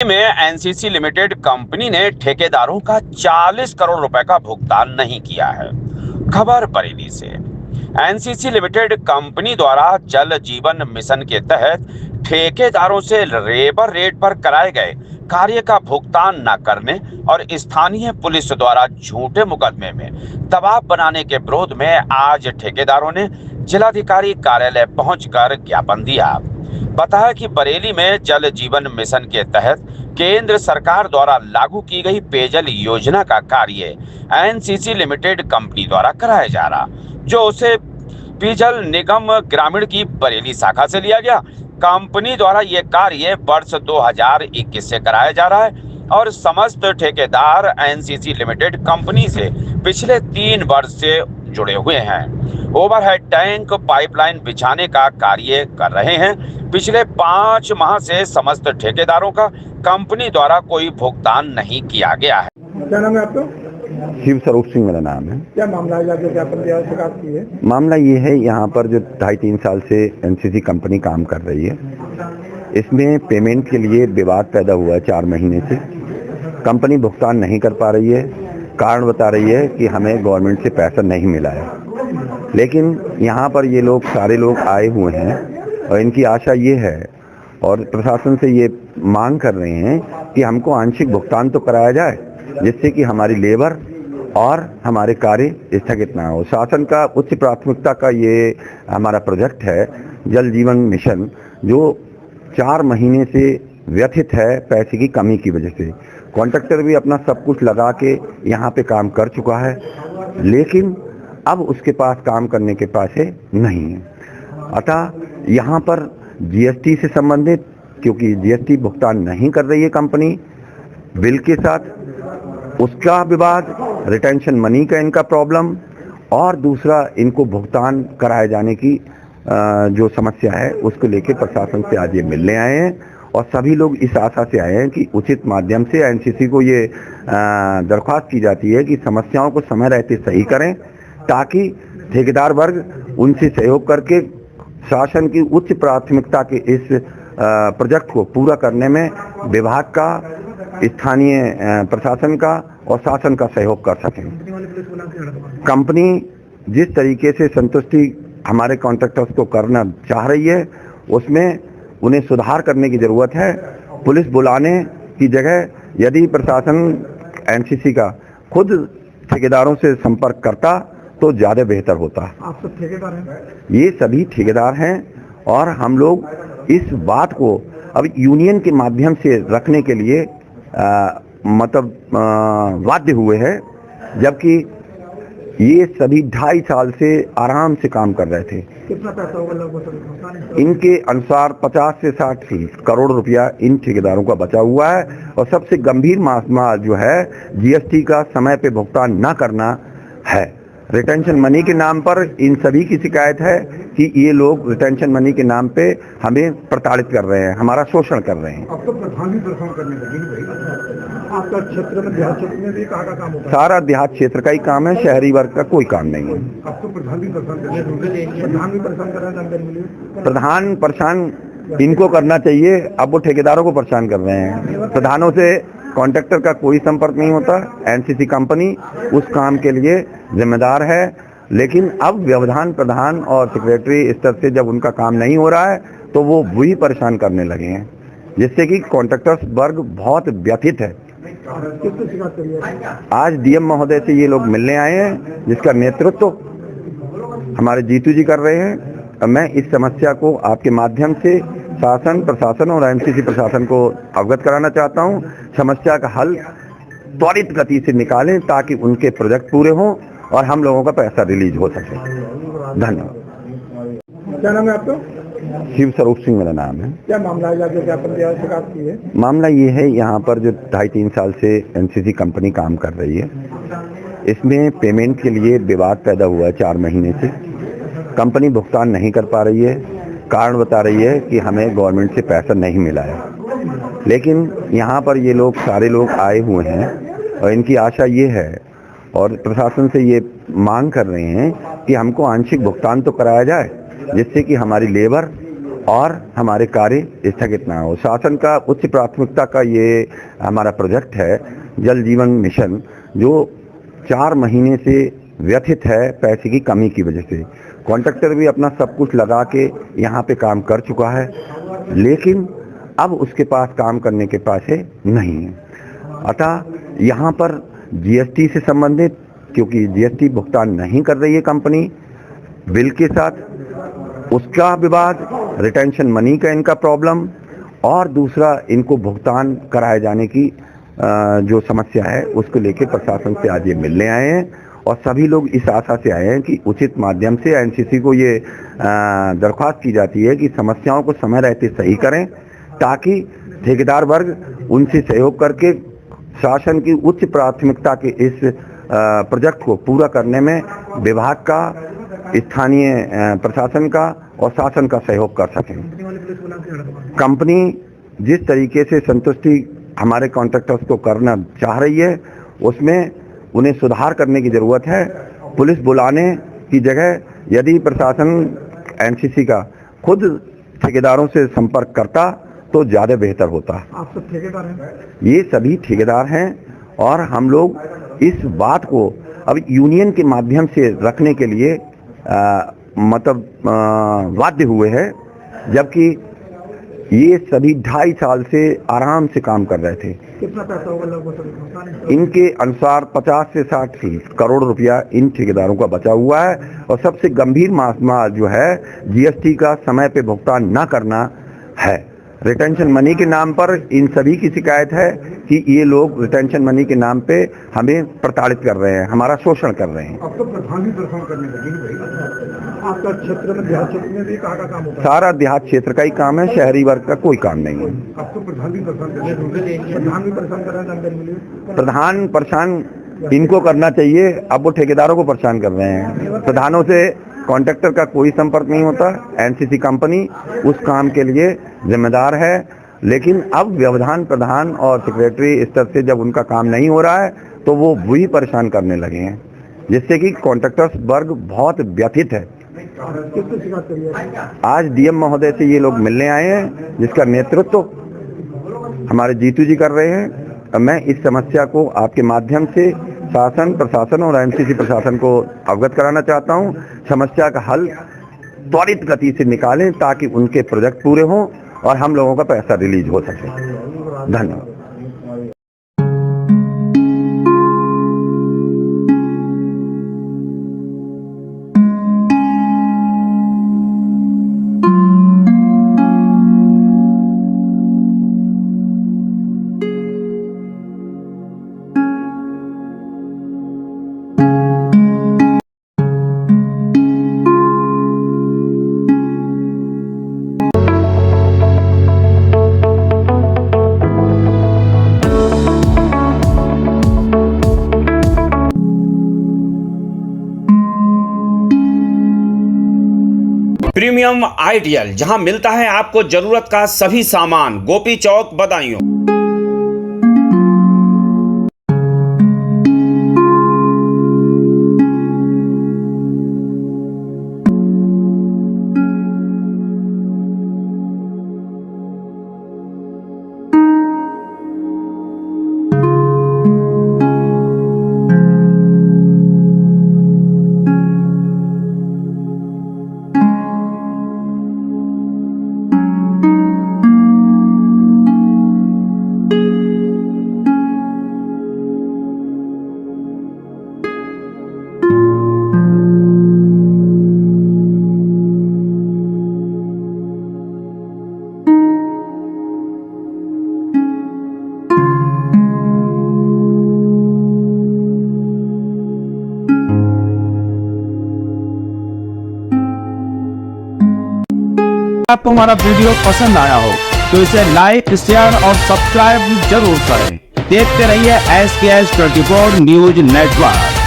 में NCC limited company ने ठेकेदारों का 40 करोड़ रुपए का भुगतान नहीं किया है। खबर बरेली से। एनसीसी लिमिटेड कंपनी द्वारा जल जीवन मिशन के तहत ठेकेदारों से लेबर रेट पर कराए गए कार्य का भुगतान न करने और स्थानीय पुलिस द्वारा झूठे मुकदमे में दबाव बनाने के विरोध में आज ठेकेदारों ने जिलाधिकारी कार्यालय पहुंचकर ज्ञापन दिया। बताया कि बरेली में जल जीवन मिशन के तहत केंद्र सरकार द्वारा लागू की गई पेयजल योजना का कार्य एनसीसी लिमिटेड कंपनी द्वारा कराया जा रहा, जो उसे पेयजल निगम ग्रामीण की बरेली शाखा से लिया गया। कंपनी द्वारा ये कार्य वर्ष 2021 से कराया जा रहा है और समस्त ठेकेदार एनसीसी लिमिटेड कंपनी से पिछले 3 वर्ष से जुड़े हुए हैं। ओवरहेड टैंक पाइपलाइन बिछाने का कार्य कर रहे हैं। पिछले 5 माह से समस्त ठेकेदारों का कंपनी द्वारा कोई भुगतान नहीं किया गया है। क्या नाम है आपका? शिव स्वरूप सिंह मेरा नाम है। क्या मामला है? जाके ज्ञापन दिया, शिकायत की है? मामला ये है, यहाँ पर जो 2.5-3 साल से एनसीसी कंपनी काम कर रही है, इसमें पेमेंट के लिए विवाद पैदा हुआ है 4 महीने से। कंपनी भुगतान नहीं कर पा रही है। कारण बता रही है कि हमें गवर्नमेंट से पैसा नहीं मिला है। लेकिन यहाँ पर ये लोग सारे लोग आए हुए हैं और इनकी आशा ये है और प्रशासन से ये मांग कर रहे हैं कि हमको आंशिक भुगतान तो कराया जाए, जिससे कि हमारी लेबर और हमारे कार्य स्थगित ना हो। शासन का उच्च प्राथमिकता का ये हमारा प्रोजेक्ट है जल जीवन मिशन, जो 4 महीने से व्यथित है पैसे की कमी की वजह से। कॉन्ट्रैक्टर भी अपना सब कुछ लगा के यहाँ पे काम कर चुका है, लेकिन अब उसके पास काम करने के पैसे नहीं है। अतः यहाँ पर जीएसटी से संबंधित, क्योंकि जीएसटी भुगतान नहीं कर रही है कंपनी बिल के साथ, उसका विवाद, रिटेंशन मनी का इनका प्रॉब्लम, और दूसरा इनको भुगतान कराए जाने की जो समस्या है उसको लेकर प्रशासन से आज ये मिलने आए हैं। और सभी लोग इस आशा से आए हैं कि उचित माध्यम से एनसीसी को ये दरख्वास्त की जाती है कि समस्याओं को समय रहते सही करें, ताकि ठेकेदार वर्ग उनसे सहयोग करके शासन की उच्च प्राथमिकता के इस प्रोजेक्ट को पूरा करने में विभाग का, स्थानीय प्रशासन का और शासन का सहयोग कर सकें। कंपनी जिस तरीके से संतुष्टि हमारे कॉन्ट्रैक्टर्स को करना चाह रही है, उसमें उन्हें सुधार करने की जरूरत है। पुलिस बुलाने की जगह यदि प्रशासन एनसीसी का खुद ठेकेदारों से संपर्क करता तो ज्यादा बेहतर होता। आप सब ठेकेदार हैं? ये सभी ठेकेदार हैं और हम लोग इस बात को अब यूनियन के माध्यम से रखने के लिए बाध्य हुए हैं, जबकि ये सभी 2.5 साल से आराम से काम कर रहे थे। कितना पैसा होगा लगभग? इनके अनुसार 50 से 60 करोड़ रुपया इन ठेकेदारों का बचा हुआ है। और सबसे गंभीर मामला जो है जीएसटी का समय पे भुगतान न करना है। रिटेंशन मनी के नाम पर इन सभी की शिकायत है कि ये लोग रिटेंशन मनी के नाम पे हमें प्रताड़ित कर रहे हैं, हमारा शोषण कर रहे हैं। अब तो प्रधान भी परेशान करने लगे भाई। आपका क्षेत्र में, देहात क्षेत्र में भी कहाँ का काम होता है? सारा देहात क्षेत्र का ही काम है, शहरी वर्ग का कोई काम नहीं है। अब तो प्रधान भी परेशान कर रहे हैं। प्रधान भी परेशान कर रहे हैं, जानकारी मिली? प्रधान परेशान इनको करना चाहिए, अब वो ठेकेदारों को परेशान कर रहे हैं। प्रधानों से कॉन्ट्रैक्टर का कोई संपर्क नहीं होता। एनसीसी कंपनी उस काम के लिए जिम्मेदार है, लेकिन अब व्यवधान प्रधान और सेक्रेटरी स्तर से जब उनका काम नहीं हो रहा है तो वो वही परेशान करने लगे हैं, जिससे कि कॉन्ट्रैक्टर्स वर्ग बहुत व्यथित है। आज डीएम महोदय से ये लोग मिलने आए हैं, जिसका नेतृत्व हमारे जीतू जी कर रहे हैं। मैं इस समस्या को आपके माध्यम से शासन, प्रशासन और एनसीसी प्रशासन को अवगत कराना चाहता हूं। समस्या का हल त्वरित गति से निकालें ताकि उनके प्रोजेक्ट पूरे हों और हम लोगों का पैसा रिलीज हो सके। धन्यवाद। क्या नाम है आपका? शिव स्वरूप सिंह मेरा नाम है। क्या मामला है? जाके ज्ञापन दिया, शिकायत की है? मामला ये है, यहाँ पर जो 2.5-3 साल से एनसीसी कंपनी काम कर रही है, इसमें पेमेंट के लिए विवाद पैदा हुआ है 4 महीने से। कंपनी भुगतान नहीं कर पा रही है। कारण बता रही है कि हमें गवर्नमेंट से पैसा नहीं मिला है। लेकिन यहाँ पर ये लोग सारे लोग आए हुए हैं और इनकी आशा ये है और प्रशासन से ये मांग कर रहे हैं कि हमको आंशिक भुगतान तो कराया जाए, जिससे कि हमारी लेबर और हमारे कार्य स्थगित ना हो। शासन का उच्च प्राथमिकता का ये हमारा प्रोजेक्ट है जल जीवन मिशन, जो 4 महीने से व्यथित है पैसे की कमी की वजह से। कॉन्ट्रैक्टर भी अपना सब कुछ लगा के यहाँ पे काम कर चुका है, लेकिन अब उसके पास काम करने के पैसे नहीं है। अतः यहाँ पर जीएसटी से संबंधित, क्योंकि जीएसटी भुगतान नहीं कर रही है कंपनी बिल के साथ, उसका विवाद, रिटेंशन मनी का इनका प्रॉब्लम, और दूसरा इनको भुगतान कराए जाने की जो समस्या है उसको लेकर प्रशासन से आज ये मिलने आए हैं। और सभी लोग इस आशा से आए हैं कि उचित माध्यम से एनसीसी को ये दरख्वास्त की जाती है कि समस्याओं को समय रहते सही करें, ताकि ठेकेदार वर्ग उनसे सहयोग करके शासन की उच्च प्राथमिकता के इस प्रोजेक्ट को पूरा करने में विभाग का, स्थानीय प्रशासन का और शासन का सहयोग कर सकें। कंपनी जिस तरीके से संतुष्टि हमारे कॉन्ट्रैक्टर्स को करना चाह रही है, उसमें उन्हें सुधार करने की जरूरत है। पुलिस बुलाने की जगह यदि प्रशासन एनसीसी का खुद ठेकेदारों से संपर्क करता तो ज्यादा बेहतर होता। आप सब ठेकेदार हैं? ये सभी ठेकेदार हैं और हम लोग इस बात को अब यूनियन के माध्यम से रखने के लिए बाध्य हुए हैं, जबकि ये सभी 2.5 साल से आराम से काम कर रहे थे। कितना पैसा होगा लगभग? इनके अनुसार 50 से 60 करोड़ रुपया इन ठेकेदारों का बचा हुआ है। और सबसे गंभीर मामला जो है जीएसटी का समय पे भुगतान न करना है। रिटेंशन मनी के नाम पर इन सभी की शिकायत है कि ये लोग रिटेंशन मनी के नाम पे हमें प्रताड़ित कर रहे हैं, हमारा शोषण कर रहे हैं। अब तो प्रधान भी परेशान करने लगे भाई। आपका क्षेत्र में, देहात क्षेत्र में भी कहाँ का काम होता है? सारा देहात क्षेत्र का ही काम है, शहरी वर्ग का कोई काम नहीं है। अब तो प्रधान भी परेशान कर रहे हैं। प्रधान भी परेशान कर रहे हैं, जानकारी मिली। प्रधान परेशान इनको करना चाहिए, अब वो ठेकेदारों को परेशान कर रहे हैं। प्रधानों से कॉन्ट्रैक्टर का कोई संपर्क नहीं होता। एनसीसी कंपनी उस काम के लिए जिम्मेदार है, लेकिन अब व्यवधान प्रधान और सेक्रेटरी स्तर से जब उनका काम नहीं हो रहा है तो वो वही परेशान करने लगे हैं, जिससे कि कॉन्ट्रैक्टर्स वर्ग बहुत व्यथित है। आज डीएम महोदय से ये लोग मिलने आए हैं, जिसका नेतृत्व हमारे जीतू जी कर रहे हैं। मैं इस समस्या को आपके माध्यम से शासन, प्रशासन और एनसीसी प्रशासन को अवगत कराना चाहता हूं। समस्या का हल त्वरित गति से निकालें ताकि उनके प्रोजेक्ट पूरे हों और हम लोगों का पैसा रिलीज हो सके। धन्यवाद। प्रीमियम आइडियल, जहां मिलता है आपको जरूरत का सभी सामान, गोपी चौक, बदायूं। आपको हमारा वीडियो पसंद आया हो तो इसे लाइक, शेयर और सब्सक्राइब जरूर करें। देखते रहिए SKS 24 न्यूज नेटवर्क।